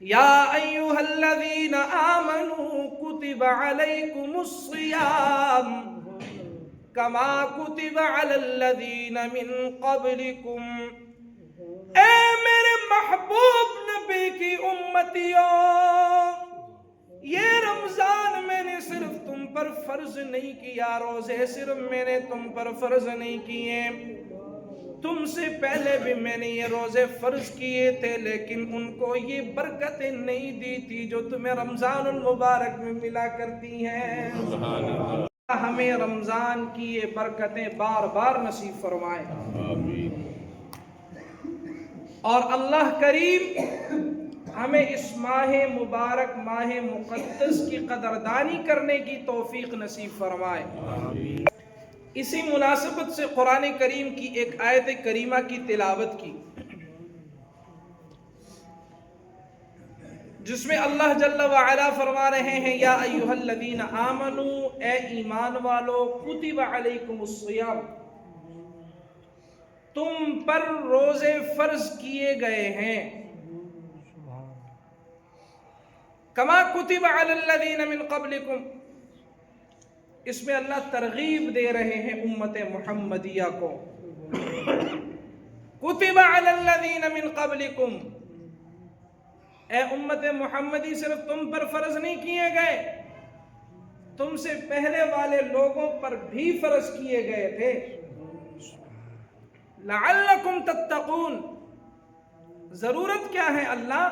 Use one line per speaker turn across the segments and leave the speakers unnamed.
یا ایھا الذین آمنوا کتب علیکم الصیام کما کتب علی الذین من قبلکم، اے میرے محبوب نبی کی امتیوں، یہ رمضان میں نے صرف تم پر فرض نہیں کیا، روزے صرف میں نے تم پر فرض نہیں کیے، تم سے پہلے بھی میں نے یہ روزے فرض کیے تھے، لیکن ان کو یہ برکتیں نہیں دی تھی جو تمہیں رمضان المبارک میں ملا کرتی ہیں۔ ہمیں رمضان کی یہ برکتیں بار بار نصیب فرمائے، اور اللہ کریم ہمیں اس ماہ مبارک ماہ مقدس کی قدردانی کرنے کی توفیق نصیب فرمائے۔ اسی مناسبت سے قرآن کریم کی ایک آیت کریمہ کی تلاوت کی، جس میں اللہ جل وعلا فرما رہے ہیں یا ایھا الذین آمنوا، اے ایمان والو، کتب علیکم الصیام، تم پر روزے فرض کیے گئے ہیں، کما کتب علی الذین من قبلکم، اس میں اللہ ترغیب دے رہے ہیں امت محمدیہ کو، کتب علی الذین من قبلکم، اے امت محمدی صرف تم پر فرض نہیں کیے گئے، تم سے پہلے والے لوگوں پر بھی فرض کیے گئے تھے، لعلکم تتقون، ضرورت کیا ہے اللہ؟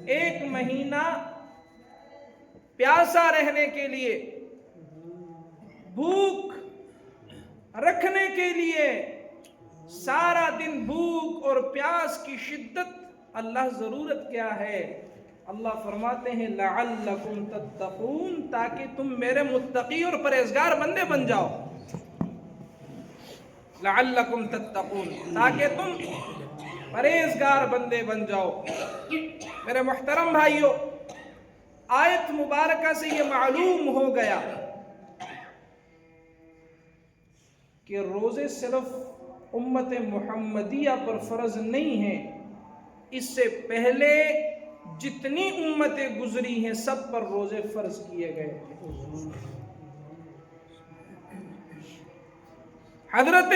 ایک مہینہ پیاسا رہنے کے لیے، بھوک رکھنے کے لیے، سارا دن بھوک اور پیاس کی شدت، اللہ ضرورت کیا ہے؟ اللہ فرماتے ہیں لعلکم تتقون، تاکہ تم میرے متقی اور پرہیزگار بندے بن جاؤ، لعلکم تتقون، تاکہ تم پرہیزگار بندے بن جاؤ۔ میرے محترم بھائیو، آیت مبارکہ سے یہ معلوم ہو گیا کہ روزے صرف امت محمدیہ پر فرض نہیں ہیں، اس سے پہلے جتنی امتیں گزری ہیں سب پر روزے فرض کیے گئے تھے۔ حضرت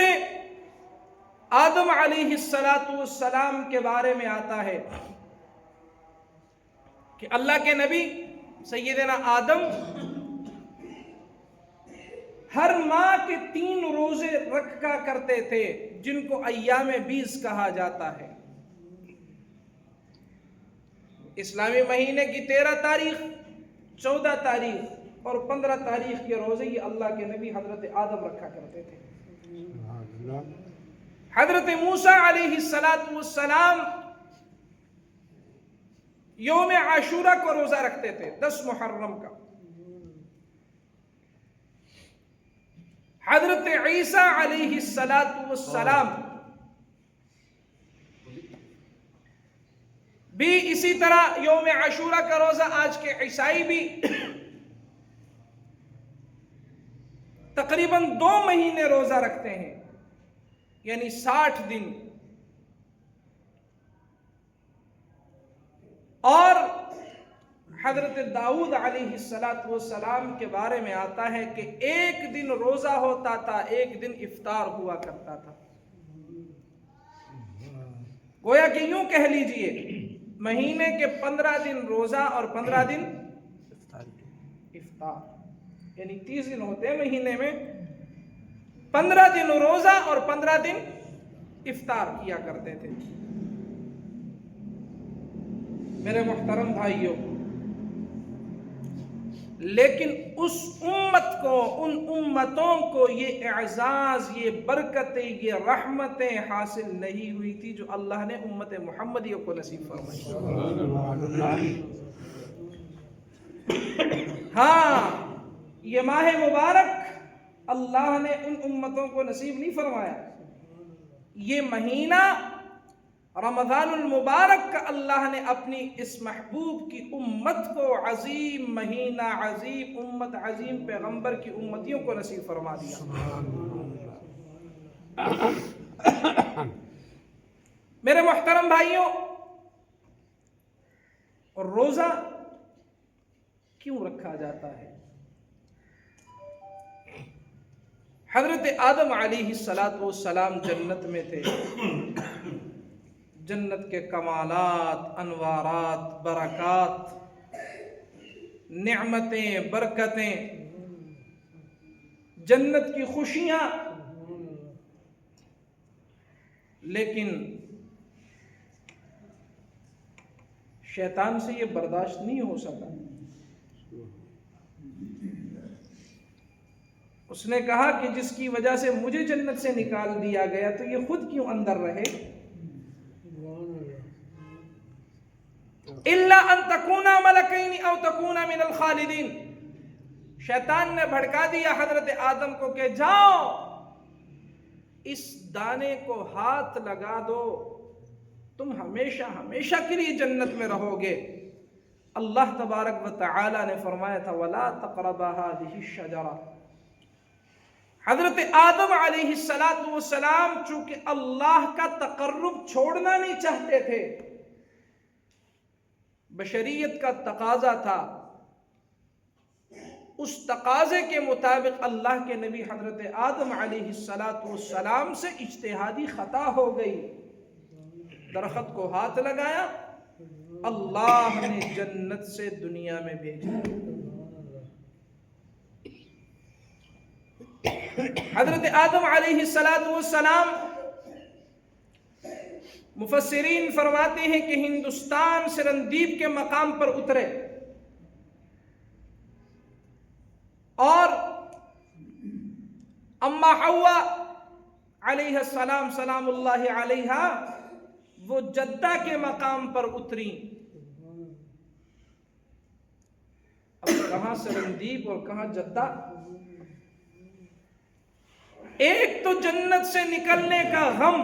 آدم علیہ السلام کے بارے میں آتا ہے کہ اللہ کے نبی سیدنا آدم ہر ماہ کے 3 روزے رکھا کرتے تھے، جن کو ایام بیس کہا جاتا ہے۔ اسلامی مہینے کی 13 تاریخ، 14 تاریخ اور 15 تاریخ کے روزے یہ اللہ کے نبی حضرت آدم رکھا کرتے تھے۔ حضرت موسیٰ علیہ السلام یوم عاشورہ کو روزہ رکھتے تھے، 10 محرم کا۔ حضرت عیسیٰ علیہ السلام بھی اسی طرح یوم عاشورہ کا روزہ، آج کے عیسائی بھی تقریباً 2 مہینے روزہ رکھتے ہیں، یعنی 60 دن۔ اور حضرت داؤد علیہ السلام کے بارے میں آتا ہے کہ 1 دن روزہ ہوتا تھا، 1 دن افطار ہوا کرتا تھا۔ گویا کہ یوں کہہ لیجئے مہینے کے 15 دن روزہ اور 15 دن افطار، یعنی 30 دن ہوتے ہیں مہینے میں، 15 دن روزہ اور 15 دن افطار کیا کرتے تھے۔ میرے محترم بھائیوں، لیکن اس امت کو، ان امتوں کو یہ اعزاز، یہ برکتیں، یہ رحمتیں حاصل نہیں ہوئی تھی جو اللہ نے امت محمدیہ کو نصیب فرمائی۔ ہاں، یہ ماہ مبارک اللہ نے ان امتوں کو نصیب نہیں فرمایا، یہ مہینہ رمضان المبارک کا اللہ نے اپنی اس محبوب کی امت کو، عظیم مہینہ، عظیم امت، عظیم پیغمبر کی امتیوں کو نصیب فرما دیا۔ میرے محترم بھائیوں، اور روزہ کیوں رکھا جاتا ہے؟ حضرت آدم علیہ السلام جنت میں تھے. جنت کے کمالات، انوارات، برکات، نعمتیں، برکتیں، جنت کی خوشیاں، لیکن شیطان سے یہ برداشت نہیں ہو سکا. اس نے کہا کہ جس کی وجہ سے مجھے جنت سے نکال دیا گیا تو یہ خود کیوں اندر رہے؟ الا ان تکونا ملکین او تکونا من الخالدین. شیطان نے بھڑکا دیا حضرت آدم کو کہ جاؤ اس دانے کو ہاتھ لگا دو، تم ہمیشہ ہمیشہ کے لیے جنت میں رہو گے. اللہ تبارک و تعالی نے فرمایا تھا وَلَا تَقْرَبَا هَذِهِ الشَّجَرَةَ. حضرت آدم علیہ السلام چونکہ اللہ کا تقرب چھوڑنا نہیں چاہتے تھے، بشریت کا تقاضا تھا، اس تقاضے کے مطابق اللہ کے نبی حضرت آدم علیہ السلام سے اجتہادی خطا ہو گئی. درخت کو ہاتھ لگایا، اللہ نے جنت سے دنیا میں بھیجا. حضرت آدم علیہ السلام مفسرین فرماتے ہیں کہ ہندوستان سرندیپ کے مقام پر اترے اور اما حوا علیہ السلام سلام اللہ علیہا وہ جدہ کے مقام پر اتری. اب کہاں سرندیپ اور کہاں جدہ؟ ایک تو جنت سے نکلنے کا غم،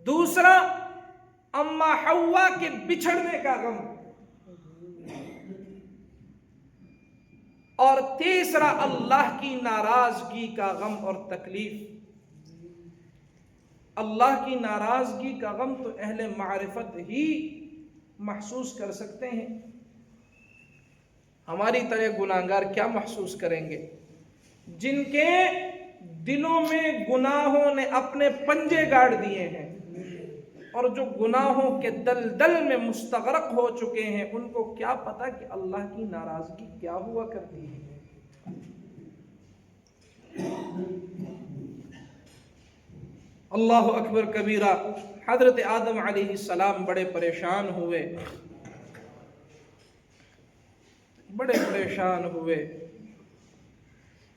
دوسرا اما حوا کے بچھڑنے کا غم، اور تیسرا اللہ کی ناراضگی کا غم اور تکلیف. اللہ کی ناراضگی کا غم تو اہل معرفت ہی محسوس کر سکتے ہیں. ہماری طرح گناہگار کیا محسوس کریں گے؟ جن کے دلوں میں گناہوں نے اپنے پنجے گاڑ دیے ہیں اور جو گناہوں کے دلدل میں مستغرق ہو چکے ہیں، ان کو کیا پتا کہ اللہ کی ناراضگی کیا ہوا کرتی ہے. اللہ اکبر کبیرہ. حضرت آدم علیہ السلام بڑے پریشان ہوئے، بڑے پریشان ہوئے.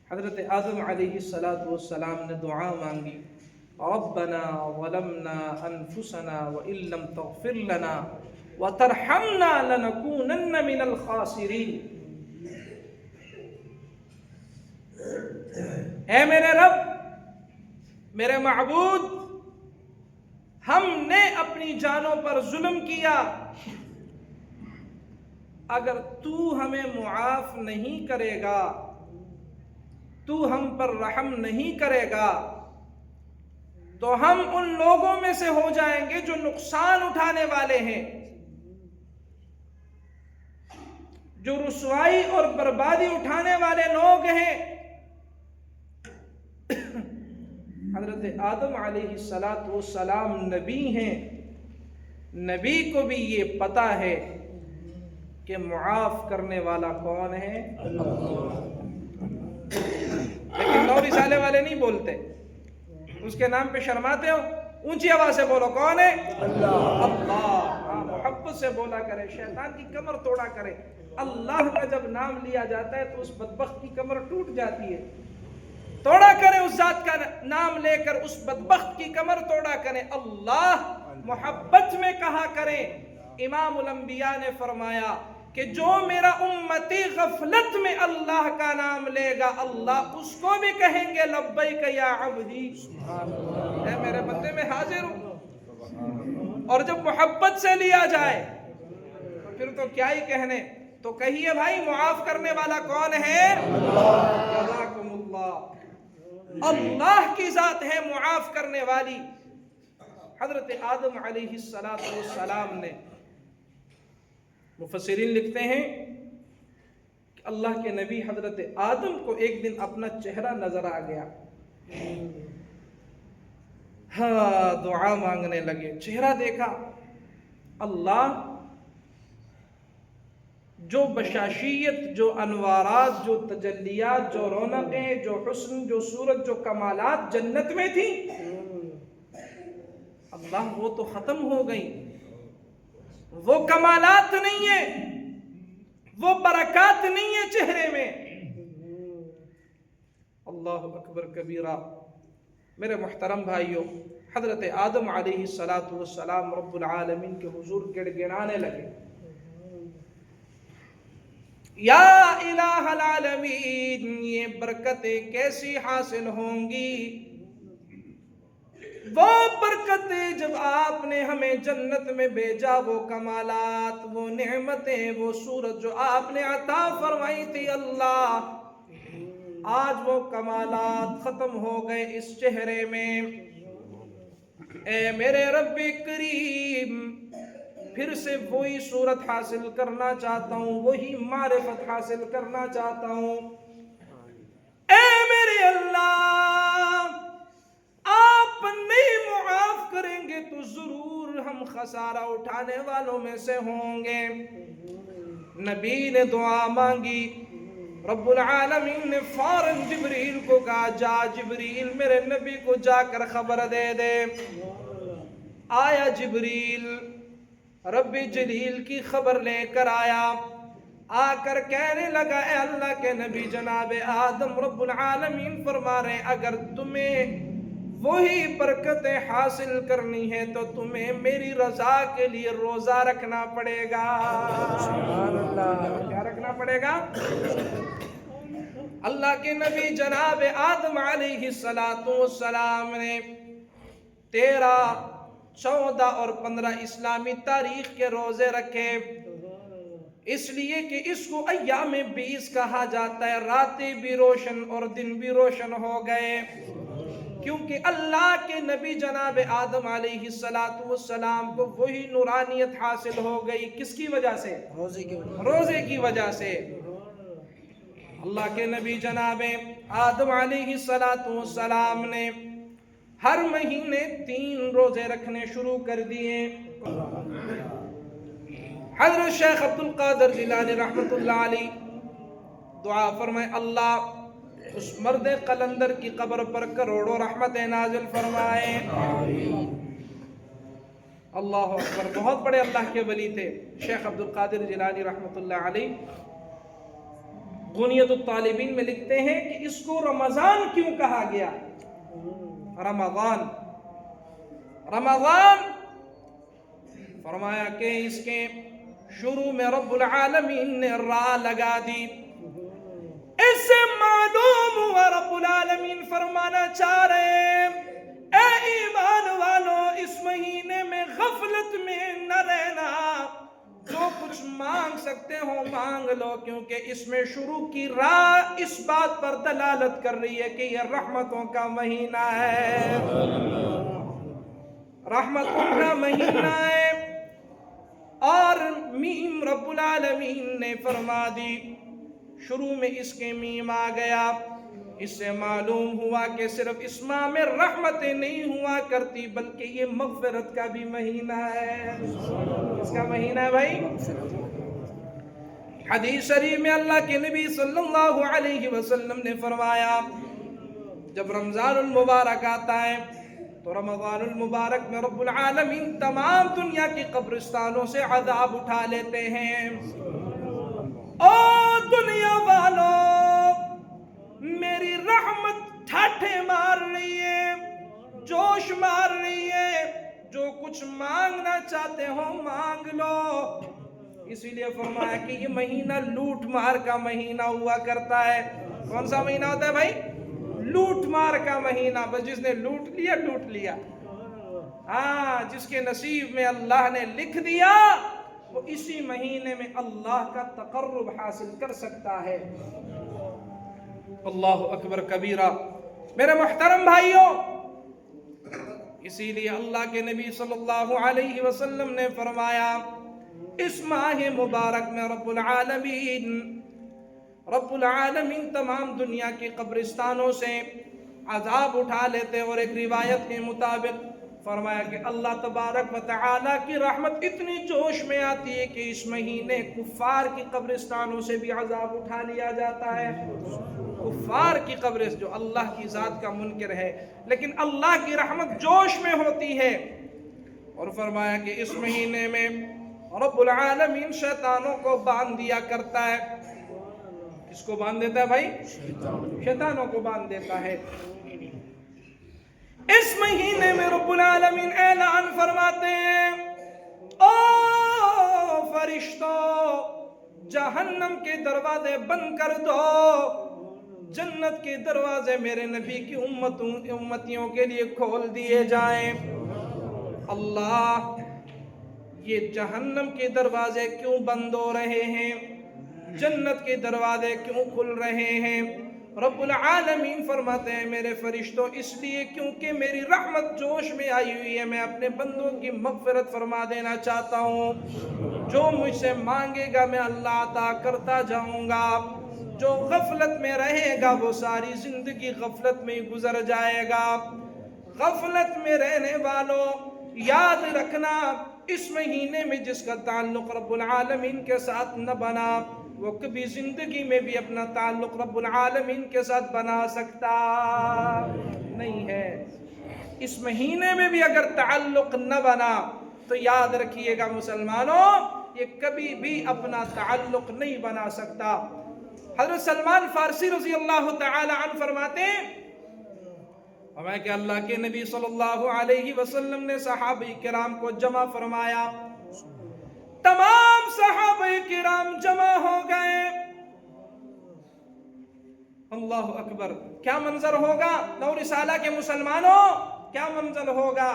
حضرت آدم علیہ السلام نے دعا مانگی ربنا ظلمنا انفسنا وان لم تغفر لنا وترحمنا لنكونن من الخاسرین. اے میرے رب، میرے معبود، ہم نے اپنی جانوں پر ظلم کیا، اگر تو ہمیں معاف نہیں کرے گا، تو ہم پر رحم نہیں کرے گا، تو ہم ان لوگوں میں سے ہو جائیں گے جو نقصان اٹھانے والے ہیں، جو رسوائی اور بربادی اٹھانے والے لوگ ہیں. حضرت آدم علیہ السلام نبی ہیں، نبی کو بھی یہ پتا ہے کہ معاف کرنے والا کون ہے؟ اللہ. لیکن نو رسالے والے نہیں بولتے، اس کے نام پہ شرماتے ہو. اونچی آواز سے بولو کون ہے؟ اللہ. اللہ. محبت سے بولا کرے، شیطان کی کمر توڑا کرے. اللہ کا جب نام لیا جاتا ہے تو اس بدبخت کی کمر ٹوٹ جاتی ہے. توڑا کرے اس ذات کا نام لے کر، اس بدبخت کی کمر توڑا کرے. اللہ محبت میں کہا کریں. امام الانبیاء نے فرمایا کہ جو میرا امتی غفلت میں اللہ کا نام لے گا، اللہ اس کو بھی کہیں گے لبیک یا عبدی، اے میرے بندے میں حاضر ہوں. اور جب محبت سے لیا جائے تو پھر تو کیا ہی کہنے. تو کہیے بھائی معاف کرنے والا کون ہے؟ جزاکم اللہ. اللہ کی ذات ہے معاف کرنے والی. حضرت آدم علیہ السلام نے، مفسرین لکھتے ہیں کہ اللہ کے نبی حضرت آدم کو ایک دن اپنا چہرہ نظر آ گیا، ہاں دعا مانگنے لگے، چہرہ دیکھا، اللہ جو بشاشیت، جو انوارات، جو تجلیات، جو رونقیں، جو حسن، جو صورت، جو کمالات جنت میں تھی، اللہ وہ تو ختم ہو گئی، وہ کمالات نہیں ہیں، وہ برکات نہیں ہیں چہرے میں۔ اللہ اکبر کبیرہ۔ میرے محترم بھائیوں، حضرت آدم علیہ السلام رب العالمین کے حضور گڑ گڑانے لگے، یا الہ العالمین، یہ برکتیں کیسی حاصل ہوں گی؟ وہ برکتیں جب آپ نے ہمیں جنت میں بھیجا، وہ کمالات، وہ نعمتیں، وہ صورت جو آپ نے عطا فرمائی تھی اللہ، آج وہ کمالات ختم ہو گئے اس چہرے میں۔ اے میرے رب کریم، پھر سے وہی صورت حاصل کرنا چاہتا ہوں، وہی معرفت حاصل کرنا چاہتا ہوں۔ اے میرے اللہ، آپ نہیں معاف کریں گے تو ضرور ہم خسارہ اٹھانے والوں میں سے ہوں گے۔ نبی نے دعا مانگی، رب العالمین نے فوراً جبریل کو کہا، جا جبریل میرے نبی کو جا کر خبر دے دے۔ آیا جبریل، رب جلیل کی خبر لے کر آیا، آ کر کہنے لگا، اے اللہ کے نبی جناب آدم، رب العالمین فرما رہے اگر تمہیں وہی برکتیں حاصل کرنی ہے تو تمہیں میری رضا کے لیے روزہ رکھنا پڑے گا۔ سبحان اللہ، کیا رکھنا پڑے گا؟ اللہ کے نبی جناب آدم علیہ السلام نے 13، 14 اور 15 اسلامی تاریخ کے روزے رکھے، اس لیے کہ اس کو ایام 20 کہا جاتا ہے، راتیں بھی روشن اور دن بھی روشن ہو گئے، کیونکہ اللہ کے نبی جناب آدم علیہ السلام کو وہی نورانیت حاصل ہو گئی، کس کی وجہ سے؟ روزے کی وجہ سے۔ اللہ کے نبی جناب آدم علیہ السلام نے ہر مہینے 3 روزے رکھنے شروع کر دیے۔ حضرت شیخ عبد القادر جیلانی رحمت اللہ علیہ دعا فرمائے، اللہ اس مرد قلندر کی قبر پر کروڑوں رحمتیں نازل فرمائے۔ اللہ اکبر، بہت بڑے اللہ کے ولی تھے شیخ عبد القادر جیلانی رحمت اللہ علیہ۔ غنیت الطالبین میں لکھتے ہیں کہ اس کو رمضان کیوں کہا گیا؟ رمضان فرمایا کہ اس کے شروع میں رب العالمین نے راہ لگا دی، اس سے معلوم ہوا رب العالمین فرمانا چاہ رہے ہیں، اے ایمان والو، اس مہینے میں غفلت میں نہ رہنا، جو کچھ مانگ سکتے ہو مانگ لو، کیونکہ اس میں شروع کی راہ اس بات پر دلالت کر رہی ہے کہ یہ رحمتوں کا مہینہ ہے، رحمتوں کا مہینہ ہے۔ اور میم رب العالمین نے فرما دی، شروع میں اس کے میم آ گیا، اس سے معلوم ہوا کہ صرف اس ماہ میں رحمتیں نہیں ہوا کرتی بلکہ یہ مغفرت کا بھی مہینہ ہے۔ اس کا مہینہ ہے بھائی؟ حدیث شریف میں اللہ کے نبی صلی اللہ علیہ وسلم نے فرمایا، جب رمضان المبارک آتا ہے تو رمضان المبارک میں رب العالمین تمام دنیا کی قبرستانوں سے عذاب اٹھا لیتے ہیں۔ او دنیا والوں، میری رحمت ٹھاٹھے مار رہی ہے، جوش مار رہی ہے، جو کچھ مانگنا چاہتے ہو مانگ لو۔ اسی لیے فرمایا کہ یہ مہینہ لوٹ مار کا مہینہ ہوا کرتا ہے۔ کون سا مہینہ ہوتا ہے بھائی؟ لوٹ مار کا مہینہ۔ بس جس نے لوٹ لیا ٹوٹ لیا، ہاں جس کے نصیب میں اللہ نے لکھ دیا وہ اسی مہینے میں اللہ کا تقرب حاصل کر سکتا ہے۔ اللہ اکبر کبیرہ۔ میرے محترم بھائیوں، اسی لیے اللہ کے نبی صلی اللہ علیہ وسلم نے فرمایا اس ماہ مبارک میں رب العالمین تمام دنیا کے قبرستانوں سے عذاب اٹھا لیتے، اور ایک روایت کے مطابق فرمایا کہ اللہ تبارک و تعالی کی رحمت اتنی جوش میں آتی ہے کہ اس مہینے کفار کی قبرستانوں سے بھی عذاب اٹھا لیا جاتا ہے۔ کفار کی قبر جو اللہ کی ذات کا منکر ہے، لیکن اللہ کی رحمت جوش میں ہوتی ہے۔ اور فرمایا کہ اس مہینے میں رب العالمین شیطانوں کو باندھ دیا کرتا ہے۔ کس کو باندھ دیتا ہے بھائی؟ شیطانوں کو باندھ دیتا ہے۔ اس مہینے میں رب العالمین اعلان فرماتے ہیں، او فرشتوں جہنم کے دروازے بند کر دو، جنت کے دروازے میرے نبی کی امتیوں کے لیے کھول دیے جائیں۔ اللہ، یہ جہنم کے دروازے کیوں بند ہو رہے ہیں؟ جنت کے دروازے کیوں کھل رہے ہیں؟ رب العالمین فرماتے ہیں میرے فرشتوں اس لیے کیونکہ میری رحمت جوش میں آئی ہوئی ہے، میں اپنے بندوں کی مغفرت فرما دینا چاہتا ہوں۔ جو مجھ سے مانگے گا میں اللہ عطا کرتا جاؤں گا۔ جو غفلت میں رہے گا وہ ساری زندگی غفلت میں گزر جائے گا۔ غفلت میں رہنے والوں یاد رکھنا، اس مہینے میں جس کا تعلق رب العالمین کے ساتھ نہ بنا وہ کبھی زندگی میں بھی اپنا تعلق رب العالمین کے ساتھ بنا سکتا نہیں ہے۔ اس مہینے میں بھی اگر تعلق نہ بنا تو یاد رکھیے گا مسلمانوں، یہ کبھی بھی اپنا تعلق نہیں بنا سکتا۔ حضرت سلمان فارسی رضی اللہ تعالی عنہ فرماتے ہیں کہ اللہ کے نبی صلی اللہ علیہ وسلم نے صحابہ کرام کو جمع فرمایا، تمام صحابہ کرام جمع ہو گئے۔ اللہ اکبر، کیا منظر ہوگا نو رسالہ کے مسلمانوں، کیا منظر ہوگا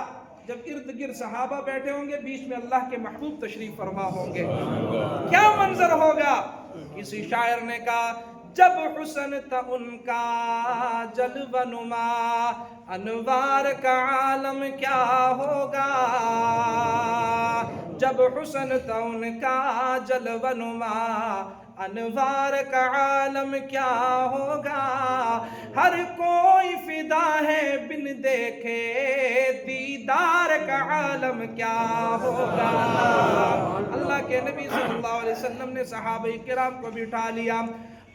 جب ارد گرد صحابہ بیٹھے ہوں گے، بیچ میں اللہ کے محبوب تشریف فرما ہوں گے، کیا منظر ہوگا۔ کسی شاعر نے کہا جب حسن تھا ان کا جلوہ نما، انوار کا عالم کیا ہوگا۔ جب حسن تھا ان کا جلوہ نما، انوار کا عالم کیا ہوگا۔ ہر کوئی فدا ہے بن دیکھے دیدار کا عالم کیا ہوگا۔ اللہ کے نبی صلی اللہ علیہ وسلم نے صحابہ کرام کو بٹھا لیا،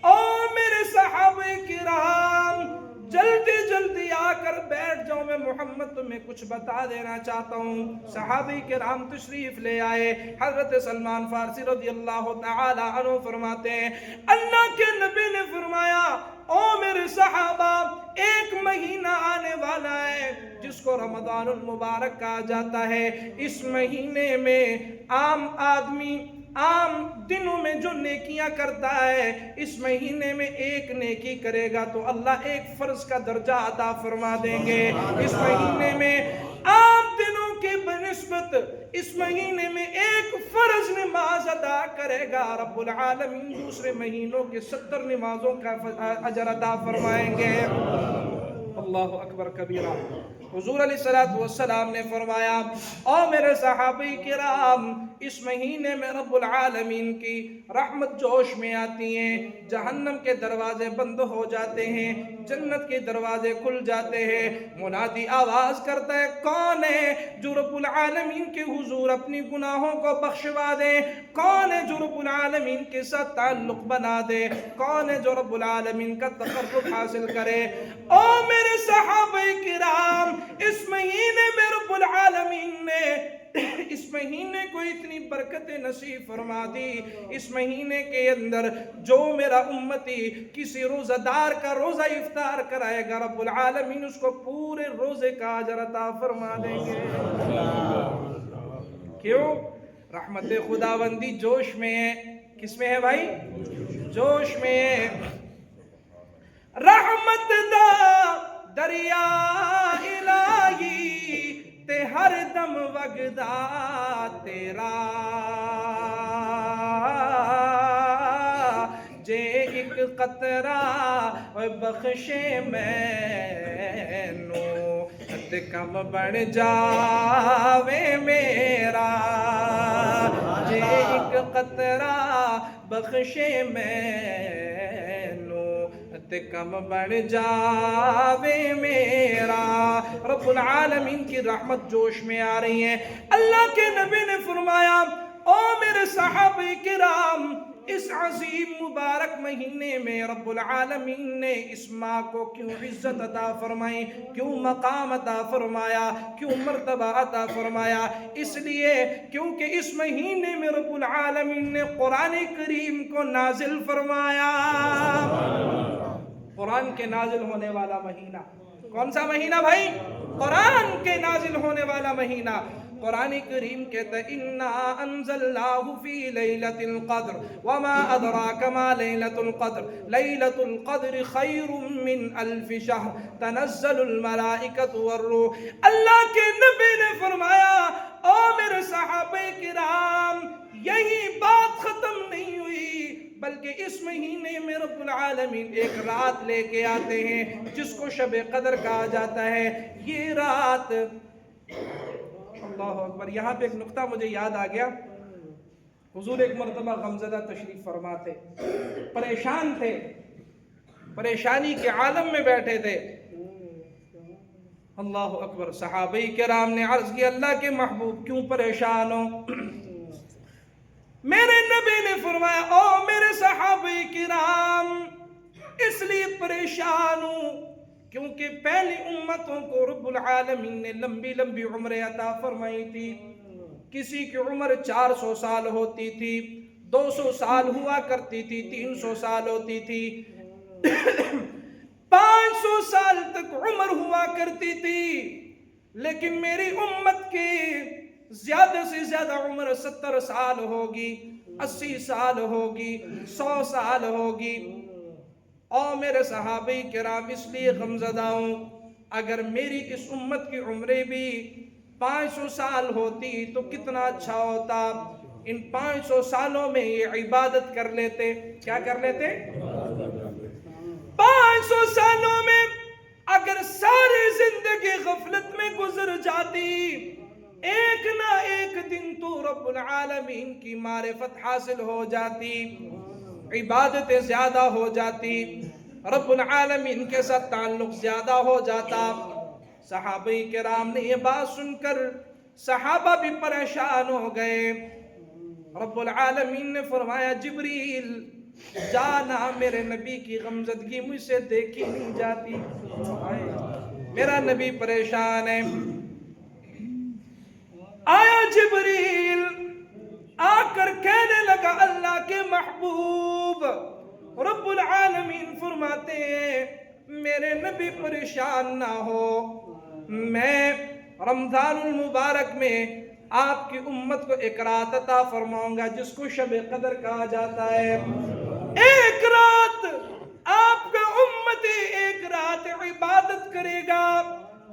او میرے صحابہ کرام جلدی جلدی آ کر بیٹھ جاؤ، میں محمد تمہیں کچھ بتا دینا چاہتا ہوں۔ صحابہ کرام تشریف لے آئے۔ حضرت سلمان فارسی رضی اللہ تعالی عنہ فرماتے ہیں اللہ کے نبی نے فرمایا، او میرے صحابہ ایک مہینہ آنے والا ہے جس کو رمضان المبارک کہا جاتا ہے۔ اس مہینے میں عام آدمی عام دنوں میں جو نیکیاں کرتا ہے، اس مہینے میں ایک نیکی کرے گا تو اللہ ایک فرض کا درجہ عطا فرما دیں گے۔ اس مہینے میں عام دنوں کے بنسبت اس مہینے میں ایک فرض نماز ادا کرے گا، رب العالمین دوسرے مہینوں کے 70 نمازوں کا اجر عطا فرمائیں گے۔ اللہ اکبر کبیرہ۔ حضور علیہ السلام نے فرمایا، او میرے صحابہ کرام اس مہینے میں رب العالمین کی رحمت جوش میں آتی ہیں، جہنم کے دروازے بند ہو جاتے ہیں، جنت کے دروازے کھل جاتے ہیں۔ منادی آواز کرتا ہے، کون ہے جو رب العالمین کے حضور اپنی گناہوں کو بخشوا دے؟ کون ہے جو رب العالمین کے ساتھ تعلق بنا دے؟ کون ہے جو رب العالمین کا تقرب حاصل کرے؟ او میرے صحابہ کرام اس مہینے میں رب العالمین نے اس مہینے کو اتنی برکت نصیب فرما دی۔ اس مہینے کے اندر جو میرا امتی کسی روزہ دار کا روزہ افطار کرائے گا، رب العالمین اس کو پورے روزے کا اجر عطا فرما دیں گے۔ کیوں؟ رحمت خداوندی جوش میں ہے۔ کس میں ہے بھائی؟ جوش میں ہے۔ رحمت دا دریا الہی تے ہر دم وگدا تیرا، جے ایک قطرہ بخشے مینوں تے کم بڑھ جاوے میرا جے ایک قطرہ بخشے مینوں تے کم بڑھ جاوے میرا۔ رب العالمین کی رحمت جوش میں آ رہی ہے۔ اللہ کے نبی نے فرمایا او میرے صحابہ کرام، اس عظیم مبارک مہینے میں رب العالمین نے اس ماں کو کیوں عزت عطا فرمائی، کیوں مقام عطا فرمایا، کیوں مرتبہ عطا فرمایا؟ اس لیے کیونکہ اس مہینے میں رب العالمین نے قرآن کریم کو نازل فرمایا۔ قرآن کے نازل ہونے والا مہینہ کون سا مہینہ بھائی؟ قرآن کے نازل ہونے والا مہینہ۔ قرآن کریم کہتا ہے اِنَّا أَنزَلْنَاهُ فِي لَيْلَةِ الْقَدْرِ وَمَا أَدْرَاكَ مَا لَيْلَةُ الْقَدْرِ لَيْلَةُ الْقَدْرِ خَيْرٌ مِّنْ أَلْفِ شَهْرٍ تَنَزَّلُ الْمَلَائِكَةُ وَالرُّوحُ۔ اللہ کے نبی نے فرمایا او میرے صحابہ کرام، یہی بات ختم نہیں ہوئی بلکہ اس مہینے میں رب العالمین ایک رات لے کے آتے ہیں جس کو شب قدر کہا جاتا ہے۔ یہ رات، اللہ اکبر، یہاں پہ ایک نقطہ مجھے یاد آ گیا۔ حضور ایک مرتبہ غمزدہ تشریف فرما تھے، پریشان تھے، پریشانی کے عالم میں بیٹھے تھے۔ اللہ اکبر، صحابہ کرام نے عرض کیا اللہ کے محبوب کیوں پریشان ہو؟ میرے نبی نے فرمایا او میرے صحابہ کرام، اس لیے پریشان ہوں کیونکہ پہلی امتوں کو رب العالمین نے لمبی لمبی عمریں عطا فرمائی تھی۔ کسی کی عمر 400 سال ہوتی تھی، 200 سال ہوا کرتی تھی، 300 سال ہوتی تھی، 500 سال تک عمر ہوا کرتی تھی۔ لیکن میری امت کی زیادہ سے زیادہ عمر 70 سال ہوگی، 80 سال ہوگی، 100 سال ہوگی۔ اور میرے صحابہ کرام اس لیے غمزدہ ہوں، اگر میری اس امت کی عمریں بھی 500 سال ہوتی تو کتنا اچھا ہوتا۔ ان 500 سالوں میں یہ عبادت کر لیتے، کیا کر لیتے؟ 500 سالوں میں اگر ساری زندگی غفلت میں گزر جاتی، ایک نہ ایک دن تو رب العالمین کی معرفت حاصل ہو جاتی، عبادتیں زیادہ ہو جاتی، رب العالمین کے ساتھ تعلق زیادہ ہو جاتا۔ صحابہ کرام نے یہ بات سن کر صحابہ بھی پریشان ہو گئے۔ رب العالمین نے فرمایا جبریل جانا، میرے نبی کی غمزدگی مجھ سے دیکھی نہیں جاتی، میرا نبی پریشان ہے۔ آیا جبریل آ کر کہنے لگا اللہ کے محبوب، رب العالمین فرماتے ہیں میرے نبی پریشان نہ ہو، میں رمضان المبارک میں آپ کی امت کو ایک رات عطا فرماؤں گا جس کو شب قدر کہا جاتا ہے۔ ایک رات آپ کا امتی ایک رات عبادت کرے گا،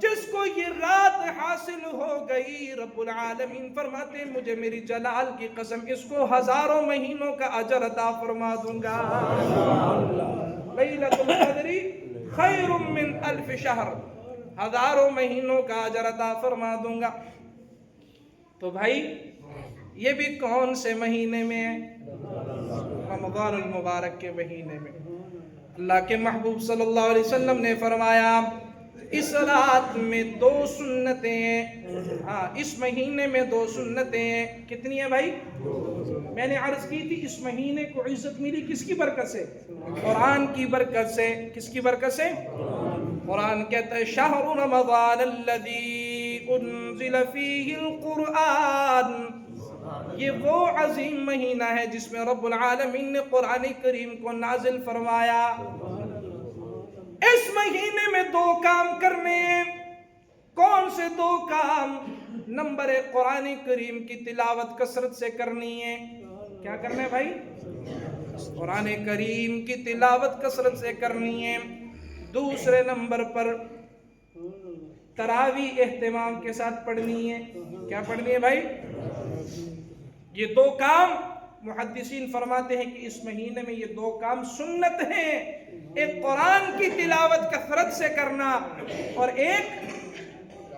جس کو یہ رات حاصل ہو گئی رب العالمین فرماتے ہیں مجھے میری جلال کی قسم اس کو ہزاروں مہینوں کا اجر عطا فرما دوں گا۔ لیلۃ القدر خیر من 1000 شہر، ہزاروں مہینوں کا اجر عطا فرما دوں گا۔ تو بھائی یہ بھی کون سے مہینے میں ہے؟ رمضان المبارک کے مہینے میں۔ اللہ کے محبوب صلی اللہ علیہ وسلم نے فرمایا اس رات میں 2 سنتیں ہیں، اس مہینے میں 2 سنتیں ہیں۔ کتنی ہیں بھائی؟ میں نے عرض کی تھی اس مہینے کو عزت ملی کس کی برکت سے؟ قرآن کی برکت سے۔ کس کی برکت سے؟ قرآن کہتا ہے شہر رمضان الذی انزل فیہ القرآن، یہ وہ عظیم مہینہ ہے جس میں رب العالمین نے قرآن کریم کو نازل فرمایا۔ اس مہینے میں 2 کام کرنے ہیں۔ کون سے 2 کام؟ نمبر 1 قرآن کریم کی تلاوت کثرت سے کرنی ہے۔ کیا کرنا ہے بھائی؟ قرآن کریم کی تلاوت کثرت سے کرنی ہے۔ دوسرے نمبر پر تراویح اہتمام کے ساتھ پڑھنی ہے۔ کیا پڑھنی ہے بھائی؟ یہ 2 کام محدثین فرماتے ہیں کہ اس مہینے میں یہ 2 کام سنت ہیں۔ ایک قرآن کی تلاوت کثرت سے کرنا اور ایک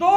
2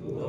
2।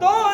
2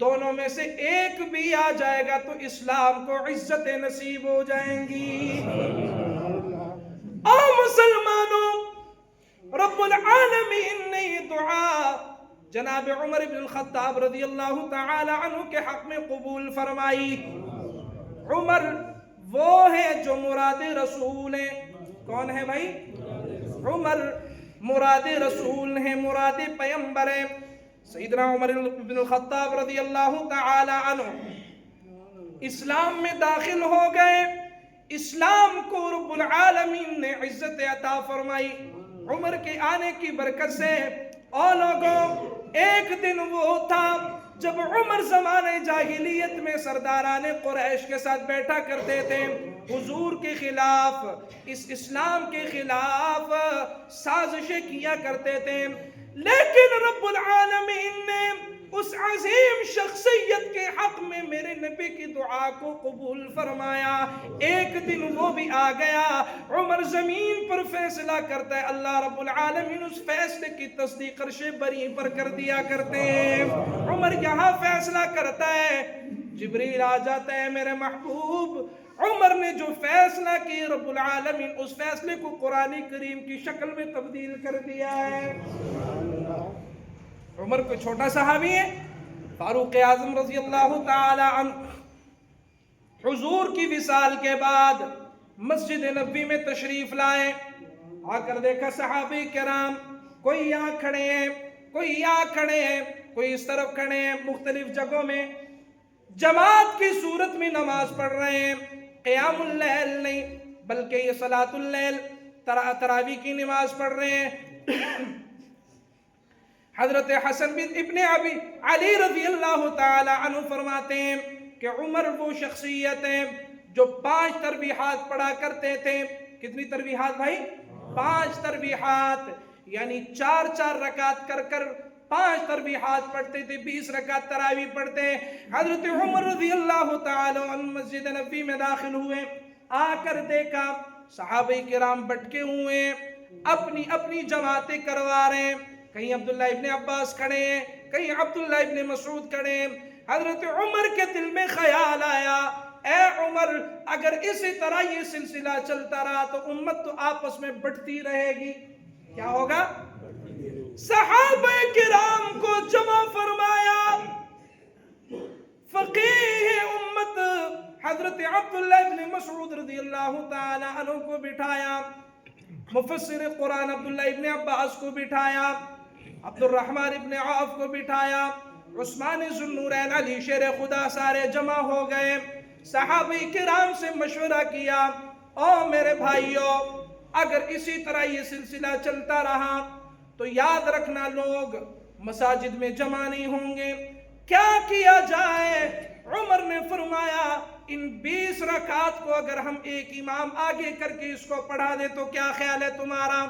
دونوں میں سے ایک بھی آ جائے گا تو اسلام کو عزت نصیب ہو جائیں گی۔ اور مسلمانوں، رب العالمین نے یہ دعا جناب عمر بن الخطاب رضی اللہ تعالی عنہ کے حق میں قبول فرمائی۔ عمر وہ ہے جو مراد رسول ہیں۔ کون ہے بھائی؟ عمر مراد رسول ہیں، مراد پیغمبر ہیں۔ سیدنا عمر بن الخطاب رضی اللہ تعالی عنہ اسلام میں داخل ہو گئے، اسلام کو رب العالمین نے عزت عطا فرمائی عمر کے آنے کی برکت سے۔ اور لوگوں، ایک دن وہ تھا جب عمر زمانے جاہلیت میں سرداران قریش کے ساتھ بیٹھا کرتے تھے، حضور کے خلاف، اس اسلام کے خلاف سازشیں کیا کرتے تھے، لیکن رب العالمین نے اس عظیم شخصیت کے حق میں میرے نبی کی دعا کو قبول فرمایا۔ ایک دن وہ بھی آ گیا، عمر زمین پر فیصلہ کرتا ہے، اللہ رب العالمین اس فیصلے کی تصدیق عرش بری پر کر دیا کرتے ہیں۔ عمر یہاں فیصلہ کرتا ہے، جبریل آ جاتا ہے، میرے محبوب عمر نے جو فیصلہ کی، رب العالمین اس فیصلے کو قرآن کریم کی شکل میں تبدیل کر دیا ہے۔ عمر کوئی چھوٹا صحابی ہے، فاروق اعظم رضی اللہ تعالی عنہ حضور کی وصال کے بعد مسجد نبوی میں تشریف لائے۔ آ کر دیکھا صحابہ کرام، کوئی یہاں کھڑے ہیں، کوئی یہاں کھڑے ہیں، کوئی اس طرف کھڑے ہیں، مختلف جگہوں میں جماعت کی صورت میں نماز پڑھ رہے ہیں، قیام اللیل نہیں بلکہ یہ صلاۃ اللیل تراویح کی نماز پڑھ رہے ہیں۔ حضرت حسن بن ابن ابی علی رضی اللہ تعالی عنہ فرماتے ہیں کہ عمر وہ شخصیت ہے جو 5 تربیحات پڑھا کرتے تھے۔ کتنی تربیحات بھائی؟ 5 تربیحات، یعنی 4 رکعت کر کر 5 تربیحات پڑھتے تھے، 20 رکعت تراویح پڑھتے ہیں۔ حضرت عمر رضی اللہ تعالی عنہ مسجد نبوی میں داخل ہوئے، آ کر دیکھا صحابہ کرام بٹکے ہوئے ہیں، اپنی اپنی جماعتیں کروا رہے ہیں، کہیں عبداللہ ابن عباس کھڑے ہیں، کہیں عبداللہ ابن مسعود کھڑے ہیں۔ حضرت عمر کے دل میں خیال آیا، اے عمر، اگر اسی طرح یہ سلسلہ چلتا رہا تو امت تو آپس میں بٹتی رہے گی، کیا ہوگا؟ صحابہ کرام کو جمع فرمایا، فقیہ امت حضرت عبداللہ ابن مسعود رضی اللہ تعالی عنہ کو بٹھایا، مفسر قرآن عبداللہ ابن عباس کو بٹھایا، عبد الرحمن ابن عوف کو بٹھایا، عثمان ذو النورین، علی شیر خدا، سارے جمع ہو گئے۔ صحابہ کرام سے مشورہ کیا، او میرے بھائیو، اگر اسی طرح یہ سلسلہ چلتا رہا تو یاد رکھنا لوگ مساجد میں جمع نہیں ہوں گے، کیا کیا جائے؟ عمر نے فرمایا ان 20 رکعات کو اگر ہم ایک امام آگے کر کے اس کو پڑھا دے تو کیا خیال ہے تمہارا؟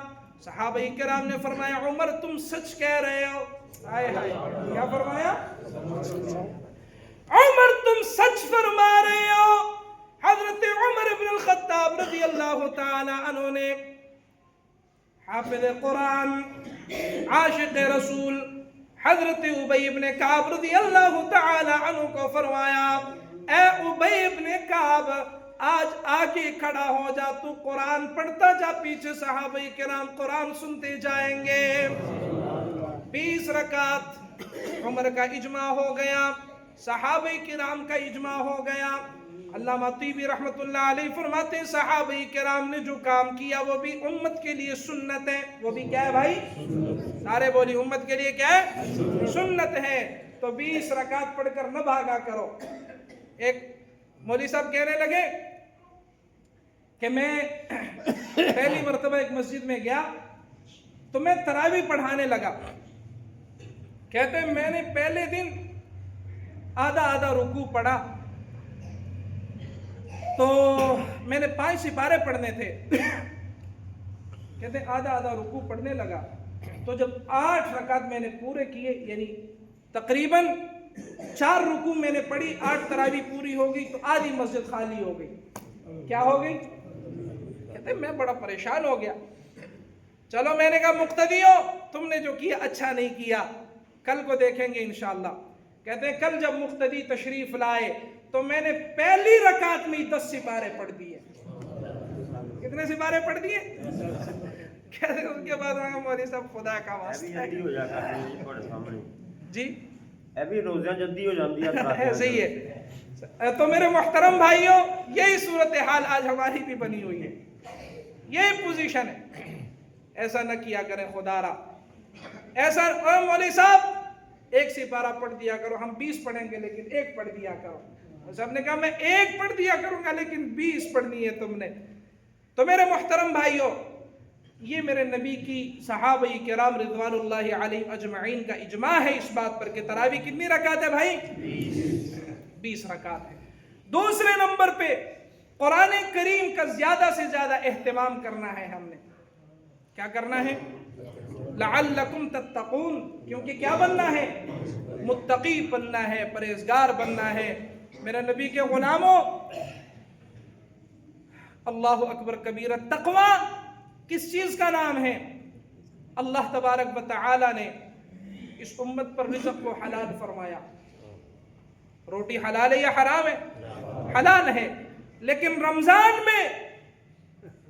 صحابہ کرام نے فرمایا عمر تم سچ کہہ رہے ہو۔ آئے ہائے، کیا فرمایا؟ عمر تم سچ فرما رہے ہو۔ حضرت عمر بن الخطاب رضی اللہ تعالی عنہ نے حافظ قرآن، عاشق رسول حضرت ابی بن کعب رضی اللہ تعالی عنہ کو فرمایا، اے ابی بن کعب، آج آگے کھڑا ہو جا، تو قرآن پڑھتا جا، پیچھے صحابہ کرام قرآن سنتے جائیں گے۔ 20 رکعت عمر کا اجماع ہو گیا، صحابہ کرام کا اجماع ہو گیا۔ علامہ طیبی رحمت اللہ علیہ فرماتے ہیں صحابہ کرام نے جو کام کیا وہ بھی امت کے لیے سنت ہے۔ وہ بھی کیا ہے بھائی؟ سارے بولی، امت کے لیے کیا ہے؟ سنت ہے۔ تو 20 رکعت پڑھ کر نہ بھاگا کرو۔ ایک مولوی صاحب کہنے لگے کہ میں پہلی مرتبہ ایک مسجد میں گیا تو میں تراویح پڑھانے لگا، کہتے ہیں میں نے پہلے دن آدھا رکوع پڑھا، تو میں نے 5 سپارے پڑھنے تھے، کہتے ہیں آدھا رکوع پڑھنے لگا، تو جب 8 رکعت میں نے پورے کیے، یعنی تقریباً 4 رکوع میں نے پڑھی، 8 تراویح پوری ہو گئی تو آدھی مسجد خالی ہو گئی۔ کیا ہو گئی؟ کہتے ہیں میں بڑا پریشان ہو گیا۔ چلو میں نے کہا مقتدیو، تم نے جو کیا اچھا نہیں کیا، کل کو دیکھیں گے انشاءاللہ۔ کہتے ہیں کل جب مقتدی تشریف لائے تو میں نے پہلی رکعت میں 10 سپارے پڑھ دیے. کتنے سپارے پڑھ دیے؟ کہتے ہیں اس کے بعد مولوی صاحب خدا کا واسطہ جی
ابھی روزہ جلدی ہو جاتی ہے.
ایسے ہی ہے. تو میرے محترم بھائیوں یہی صورتحال آج ہماری بھی بنی ہوئی ہے. یہی پوزیشن ہے. ایسا نہ کیا کریں خدا را. ایسا مولوی صاحب 1 سپارہ پڑھ دیا کرو, ہم 20 پڑھیں گے لیکن 1 پڑھ دیا کرو. صاحب نے کہا میں 1 پڑھ دیا کروں گا لیکن 20 پڑھنی ہے تم نے. تو میرے محترم بھائیوں یہ میرے نبی کی صحابہ کرام رضوان اللہ علیہ اجمعین کا اجماع ہے اس بات پر کہ تراویح کتنی رکعت ہے بھائی؟ 20 رکعت ہے. دوسرے نمبر پہ قرآن کریم کا زیادہ سے زیادہ اہتمام کرنا ہے. ہم نے کیا کرنا ہے؟ لعلکم تتقون, کیونکہ کیا بننا ہے؟ متقی بننا ہے, پرہیزگار بننا ہے. میرے نبی کے غلاموں اللہ اکبر کبیرہ, تقوی کس چیز کا نام ہے؟ اللہ تبارک و تعالی نے اس امت پر رزق کو حلال فرمایا. روٹی حلال ہے یا حرام ہے؟ حلال ہے. لیکن رمضان میں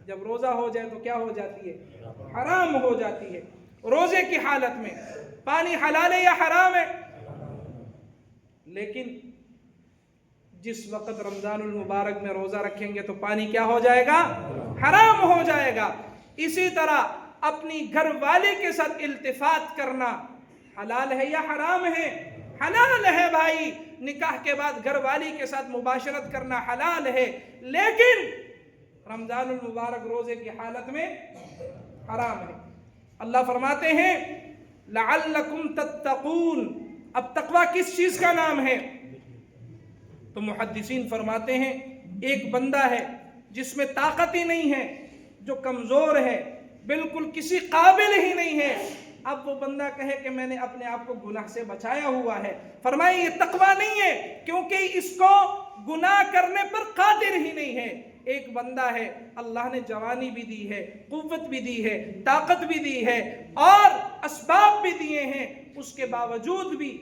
جب روزہ ہو جائے تو کیا ہو جاتی ہے؟ حرام ہو جاتی ہے. روزے کی حالت میں پانی حلال ہے یا حرام ہے؟ لیکن جس وقت رمضان المبارک میں روزہ رکھیں گے تو پانی کیا ہو جائے گا؟ حرام ہو جائے گا. اسی طرح اپنی گھر والے کے ساتھ التفات کرنا حلال ہے یا حرام ہے؟ حلال ہے بھائی. نکاح کے بعد گھر والی کے ساتھ مباشرت کرنا حلال ہے, لیکن رمضان المبارک روزے کی حالت میں حرام ہے. اللہ فرماتے ہیں لعلکم تتقون. اب تقوی کس چیز کا نام ہے؟ تو محدثین فرماتے ہیں ایک بندہ ہے جس میں طاقت ہی نہیں ہے, جو کمزور ہے, بالکل کسی قابل ہی نہیں ہے. اب وہ بندہ کہے کہ میں نے اپنے آپ کو گناہ سے بچایا ہوا ہے, فرمائے یہ تقوی نہیں ہے, کیونکہ اس کو گناہ کرنے پر قادر ہی نہیں ہے. ایک بندہ ہے اللہ نے جوانی بھی دی ہے, قوت بھی دی ہے, طاقت بھی دی ہے اور اسباب بھی دیے ہیں, اس کے باوجود بھی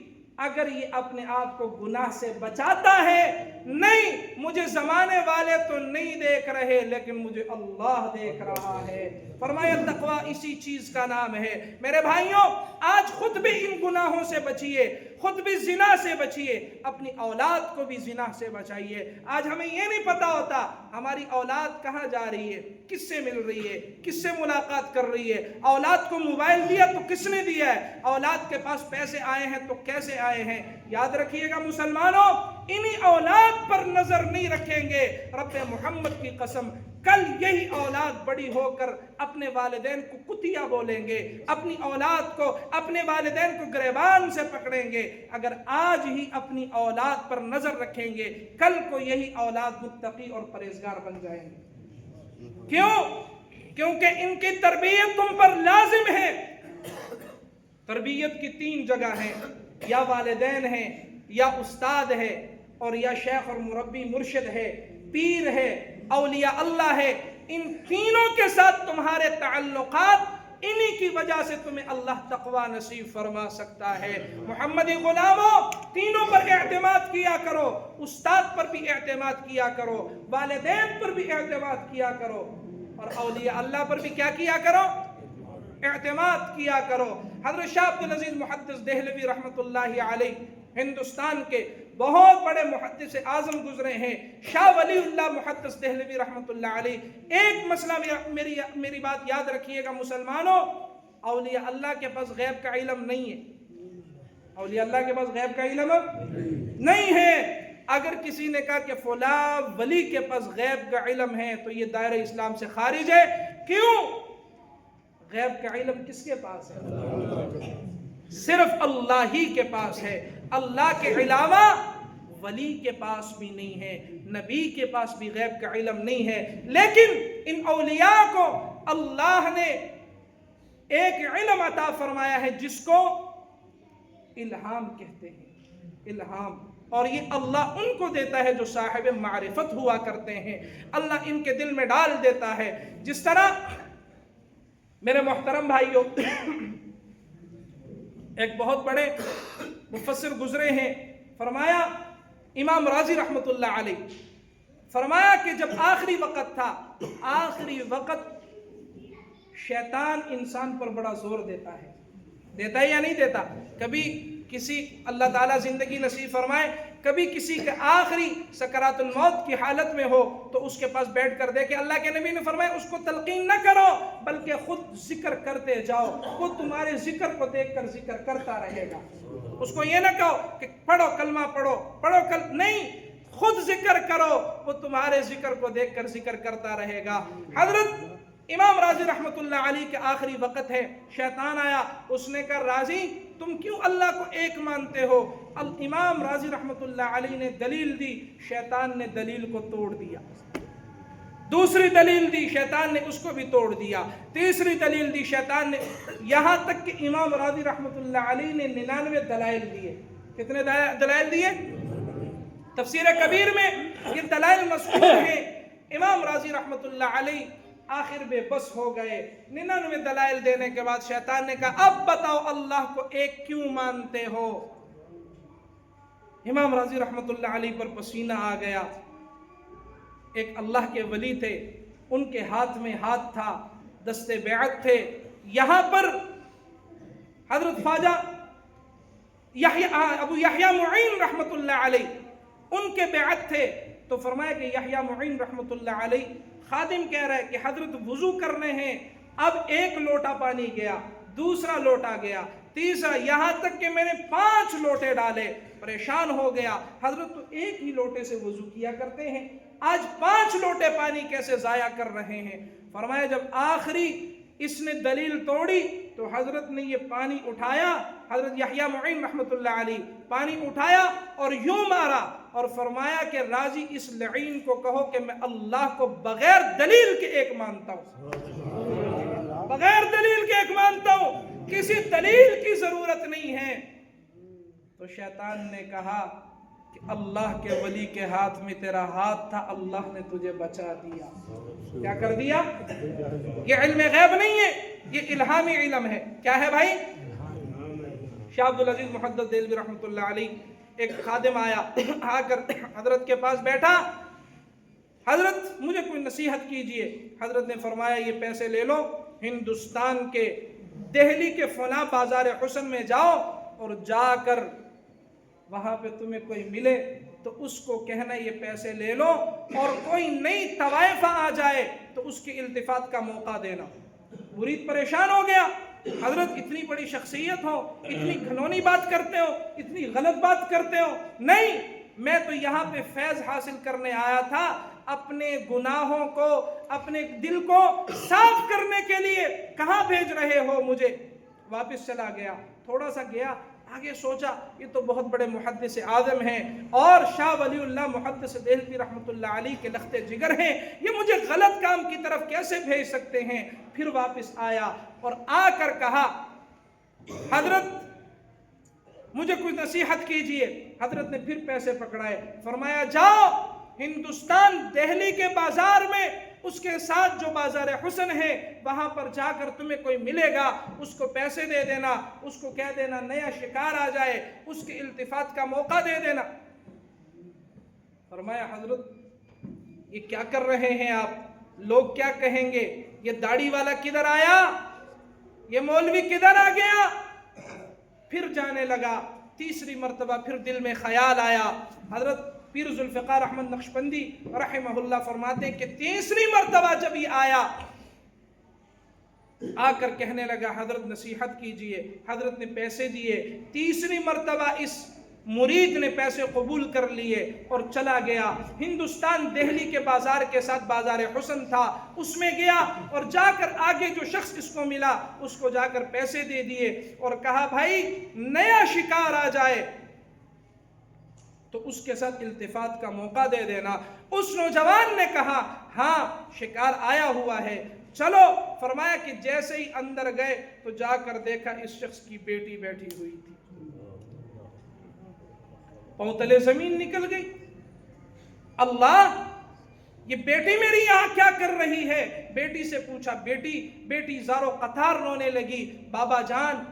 اگر یہ اپنے آپ کو گناہ سے بچاتا ہے, نہیں مجھے زمانے والے تو نہیں دیکھ رہے لیکن مجھے اللہ دیکھ رہا ہے. فرمایا تقوی اسی چیز کا نام ہے. میرے بھائیوں آج خود بھی ان گناہوں سے بچیے, خود بھی زنا سے بچیے, اپنی اولاد کو بھی زنا سے بچائیے. آج ہمیں یہ نہیں پتا ہوتا ہماری اولاد کہاں جا رہی ہے, کس سے مل رہی ہے, کس سے ملاقات کر رہی ہے. اولاد کو موبائل دیا تو کس نے دیا ہے, اولاد کے پاس پیسے آئے ہیں تو کیسے آئے ہیں. یاد رکھیے گا مسلمانوں, انہی اولاد پر نظر نہیں رکھیں گے, رب محمد کی قسم کل یہی اولاد بڑی ہو کر اپنے والدین کو کتیا بولیں گے, اپنی اولاد کو, اپنے والدین کو گریبان سے پکڑیں گے. اگر آج ہی اپنی اولاد پر نظر رکھیں گے, کل کو یہی اولاد متقی اور پرہیزگار بن جائیں گے. کیوں؟ کیونکہ ان کی تربیت تم پر لازم ہے. تربیت کی 3 جگہ ہیں, یا والدین ہیں, یا استاد ہے, اور یا شیخ اور مربی مرشد ہے, پیر ہے, اولیاء اللہ ہے. ان تینوں کے ساتھ تمہارے تعلقات, انہی کی وجہ سے تمہیں اللہ تقوی نصیب فرما سکتا ہے. محمدی غلاموں تینوں پر اعتماد کیا کرو, استاد پر بھی اعتماد کیا کرو, والدین پر بھی اعتماد کیا کرو, اور اولیاء اللہ پر بھی کیا کیا کرو؟ اعتماد کیا کرو. حضرت شاہ عبدالعزیز محدث دہلوی رحمت اللہ علیہ ہندوستان کے بہت بڑے محدث اعظم گزرے ہیں. شاہ ولی اللہ محدث دہلوی رحمت اللہ علیہ, ایک مسئلہ میری بات یاد رکھیے گا مسلمانوں, اولیاء اللہ کے پاس غیب کا علم نہیں ہے. اولیاء اللہ کے پاس غیب کا علم نہیں ہے. اگر کسی نے کہا کہ فلاں ولی کے پاس غیب کا علم ہے تو یہ دائرہ اسلام سے خارج ہے. کیوں؟ غیب کا علم کس کے پاس ہے؟ صرف اللہ ہی کے پاس ہے. اللہ کے علاوہ ولی کے پاس بھی نہیں ہے, نبی کے پاس بھی غیب کا علم نہیں ہے. لیکن ان اولیاء کو اللہ نے ایک علم عطا فرمایا ہے جس کو الہام کہتے ہیں. الہام, اور یہ اللہ ان کو دیتا ہے جو صاحب معرفت ہوا کرتے ہیں. اللہ ان کے دل میں ڈال دیتا ہے. جس طرح میرے محترم بھائیوں ایک بہت بڑے مفسر گزرے ہیں فرمایا امام راضی رحمتullah علیہ فرمایا کہ جب آخری وقت تھا، آخری وقت شیطان انسان پر بڑا زور دیتا ہے یا نہیں دیتا؟ کبھی کسی اللہ تعالیٰ زندگی نصیب فرمائے، کبھی کسی کے آخری سکرات الموت کی حالت میں ہو تو اس کے پاس بیٹھ کر دیکھے، اللہ کے نبی نے فرمایا اس کو تلقین نہ کرو بلکہ خود ذکر کرتے جاؤ، وہ تمہارے ذکر کو دیکھ کر ذکر کرتا رہے گا۔ اس کو یہ نہ کہو کہ پڑھو کلمہ پڑھو نہیں، خود ذکر کرو، وہ تمہارے ذکر کو دیکھ کر ذکر کرتا رہے گا۔ حضرت امام راضی رحمتullah علیہ کے آخری وقت ہے، شیطان آیا، اس نے کہا راضی تم کیوں اللہ کو ایک مانتے ہو؟ امام راضی رحمتullah علیہ نے دلیل دی، شیطان نے دلیل کو توڑ دیا۔ دوسری دلیل دی، شیطان نے اس کو بھی توڑ دیا۔ تیسری دلیل دی، شیطان نے، یہاں تک کہ امام راضی رحمتullah علیہ نے 99 دلائل دیے۔ کتنے دلائل دیے؟ تفسیر کبیر میں یہ دلائل مذکور ہیں۔ امام راضی رحمتullah علیہ آخر بے بس ہو گئے۔ 99 دلائل دینے کے بعد شیطان نے کہا اب بتاؤ اللہ کو ایک کیوں مانتے ہو؟ امام راضی رحمتullah علیہ پر پسینہ آ گیا۔ ایک اللہ کے ولی تھے، ان کے ہاتھ میں ہاتھ تھا، دست بیعت تھے۔ یہاں پر حضرت خواجہ ابو یحییٰ معین رحمتullah علیہ ان کے بیعت تھے، تو فرمایا کہ یحییٰ معین رحمتullah علیہ خادم کہہ رہے کہ حضرت وضو کرنے ہیں، اب ایک لوٹا پانی گیا، دوسرا لوٹا گیا، تیسرا، یہاں تک کہ میں نے 5 لوٹے ڈالے، پریشان ہو گیا۔ حضرت تو ایک ہی لوٹے سے وضو کیا کرتے ہیں، آج 5 لوٹے پانی کیسے ضائع کر رہے ہیں؟ فرمایا جب آخری اس نے دلیل توڑی تو حضرت نے یہ پانی اٹھایا، حضرت یحییٰ معین رحمتullah علیہ پانی اٹھایا اور یوں مارا اور فرمایا کہ راضی اس لعین کو کہو کہ میں اللہ کو بغیر دلیل کے ایک مانتا ہوں، بغیر دلیل کے ایک مانتا ہوں، کسی دلیل کی ضرورت نہیں ہے۔ تو شیطان نے کہا کہ اللہ کے ولی کے ہاتھ میں تیرا ہاتھ تھا، اللہ نے تجھے بچا دیا۔ کیا کر دیا؟ یہ علم غیب نہیں ہے، یہ الہامی علم ہے۔ کیا ہے بھائی؟ شاہ عبدالعزیز محدث دہلوی رحمتullah علیہ ایک خادم آیا، آ کر حضرت کے پاس بیٹھا، حضرت مجھے کوئی نصیحت کیجئے۔ حضرت نے فرمایا یہ پیسے لے لو، ہندوستان کے دہلی کے فلاں بازار حسن میں جاؤ اور جا کر وہاں پہ تمہیں کوئی ملے تو اس کو کہنا یہ پیسے لے لو، اور کوئی نئی طوائفہ آ جائے تو اس کی التفات کا موقع دینا۔ مرید پریشان ہو گیا، حضرت اتنی بڑی شخصیت ہو، اتنی گھنونی بات کرتے ہو، اتنی غلط بات کرتے ہو۔ نہیں، میں تو یہاں پہ فیض حاصل کرنے آیا تھا، اپنے گناہوں کو، اپنے دل کو صاف کرنے کے لیے کہاں بھیج رہے ہو مجھے؟ واپس چلا گیا، تھوڑا سا گیا آگے، سوچا یہ تو بہت بڑے محدث اعظم ہیں اور شاہ ولی اللہ محدث دہلوی رحمتullah علیہ کے لخت جگر ہیں، یہ مجھے غلط کام کی طرف کیسے بھیج سکتے ہیں؟ پھر واپس آیا اور آ کر کہا حضرت مجھے کوئی نصیحت کیجئے۔ حضرت نے پھر پیسے پکڑائے، فرمایا جاؤ ہندوستان دہلی کے بازار میں، اس کے ساتھ جو بازار حسن ہے وہاں پر جا کر تمہیں کوئی ملے گا، اس کو پیسے دے دینا، اس کو کہہ دینا نیا شکار آ جائے، اس کے التفات کا موقع دے دینا۔ فرمایا حضرت یہ کیا کر رہے ہیں آپ؟ لوگ کیا کہیں گے؟ یہ داڑھی والا کدھر آیا؟ یہ مولوی کدھر آ گیا؟ پھر جانے لگا، تیسری مرتبہ پھر دل میں خیال آیا۔ حضرت پیر ذوالفقار احمد نقشبندی رحمہ اللہ فرماتے ہیں کہ تیسری مرتبہ جب یہ آیا، آ کر کہنے لگا حضرت نصیحت کیجئے۔ حضرت نے پیسے دیے، تیسری مرتبہ اس مرید نے پیسے قبول کر لیے اور چلا گیا۔ ہندوستان دہلی کے بازار کے ساتھ بازار حسن تھا، اس میں گیا اور جا کر آگے جو شخص اس کو ملا اس کو جا کر پیسے دے دیے اور کہا بھائی نیا شکار آ جائے تو اس کے ساتھ التفات کا موقع دے دینا۔ اس نوجوان نے کہا ہاں شکار آیا ہوا ہے، چلو۔ فرمایا کہ جیسے ہی اندر گئے تو جا کر دیکھا اس شخص کی بیٹی بیٹھی ہوئی تھی، پاؤں تلے زمین نکل گئی۔ اللہ، یہ بیٹی میری یہاں کیا کر رہی ہے؟ بیٹی سے پوچھا، بیٹی زارو قطار رونے لگی، بابا جان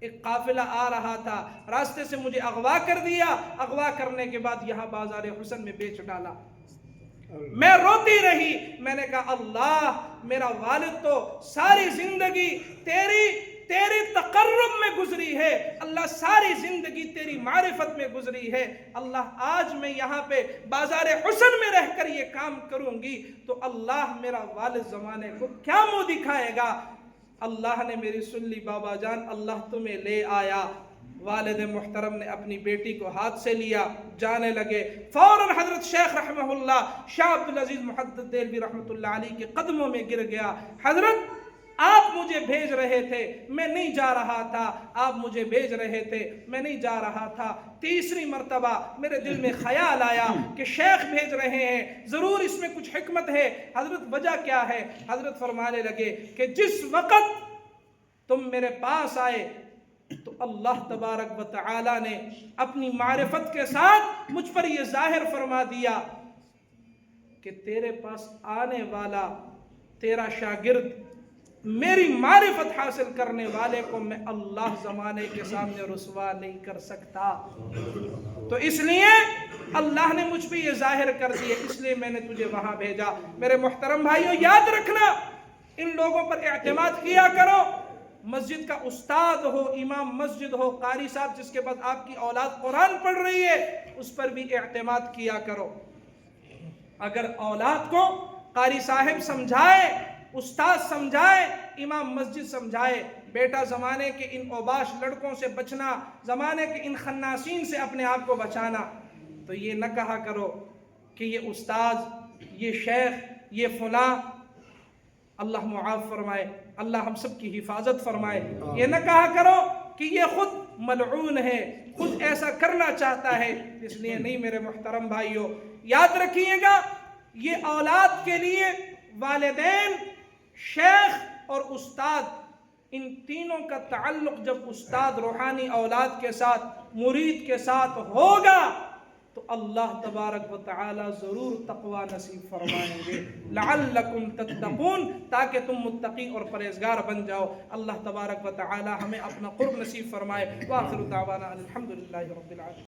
ایک قافلہ آ رہا تھا، راستے سے مجھے اغوا کر دیا، اغوا کرنے کے بعد یہاں بازار حسن میں بیچ ڈالا۔ میں روتی رہی، میں نے کہا اللہ، میرا والد تو ساری زندگی تیری تقرب میں گزری ہے، اللہ ساری زندگی تیری معرفت میں گزری ہے، اللہ آج میں یہاں پہ بازار حسن میں رہ کر یہ کام کروں گی تو اللہ میرا والد زمانے کو کیا منہ دکھائے گا؟ اللہ نے میری سن لی بابا جان، اللہ تمہیں لے آیا۔ والد محترم نے اپنی بیٹی کو ہاتھ سے لیا، جانے لگے، فوراً حضرت شیخ رحمہ اللہ شاہ عبدالعزیز محدث دہلوی رحمۃ اللہ علیہ کے قدموں میں گر گیا۔ حضرت آپ مجھے بھیج رہے تھے، میں نہیں جا رہا تھا، آپ مجھے بھیج رہے تھے، میں نہیں جا رہا تھا۔ تیسری مرتبہ میرے دل میں خیال آیا کہ شیخ بھیج رہے ہیں، ضرور اس میں کچھ حکمت ہے۔ حضرت وجہ کیا ہے؟ حضرت فرمانے لگے کہ جس وقت تم میرے پاس آئے تو اللہ تبارک و تعالی نے اپنی معرفت کے ساتھ مجھ پر یہ ظاہر فرما دیا کہ تیرے پاس آنے والا تیرا شاگرد میری معرفت حاصل کرنے والے کو میں اللہ زمانے کے سامنے رسوا نہیں کر سکتا، تو اس لیے اللہ نے مجھ پہ یہ ظاہر کر دیا، اس لیے میں نے تجھے وہاں بھیجا۔ میرے محترم بھائیوں، یاد رکھنا، ان لوگوں پر اعتماد کیا کرو۔ مسجد کا استاد ہو، امام مسجد ہو، قاری صاحب جس کے بعد آپ کی اولاد قرآن پڑھ رہی ہے، اس پر بھی اعتماد کیا کرو۔ اگر اولاد کو قاری صاحب سمجھائے، استاد سمجھائے، امام مسجد سمجھائے، بیٹا زمانے کے ان اوباش لڑکوں سے بچنا، زمانے کے ان خناسین سے اپنے آپ کو بچانا، تو یہ نہ کہا کرو کہ یہ استاد، یہ شیخ، یہ فلاں، اللہ معاف فرمائے، اللہ ہم سب کی حفاظت فرمائے۔ یہ نہ کہا کرو کہ یہ خود ملعون ہے، خود ایسا کرنا چاہتا ہے، اس لیے نہیں۔ میرے محترم بھائیوں، یاد رکھیے گا، یہ اولاد کے لیے والدین، شیخ اور استاد، ان تینوں کا تعلق جب استاد روحانی اولاد کے ساتھ، مرید کے ساتھ ہوگا تو اللہ تبارک و تعالی ضرور تقوی نصیب فرمائیں گے، لعلکم تتقون، تاکہ تم متقی اور پرہیزگار بن جاؤ۔ اللہ تبارک و تعالی ہمیں اپنا قرب نصیب فرمائے۔ وآخر دعوانا الحمدللہ رب العالمین۔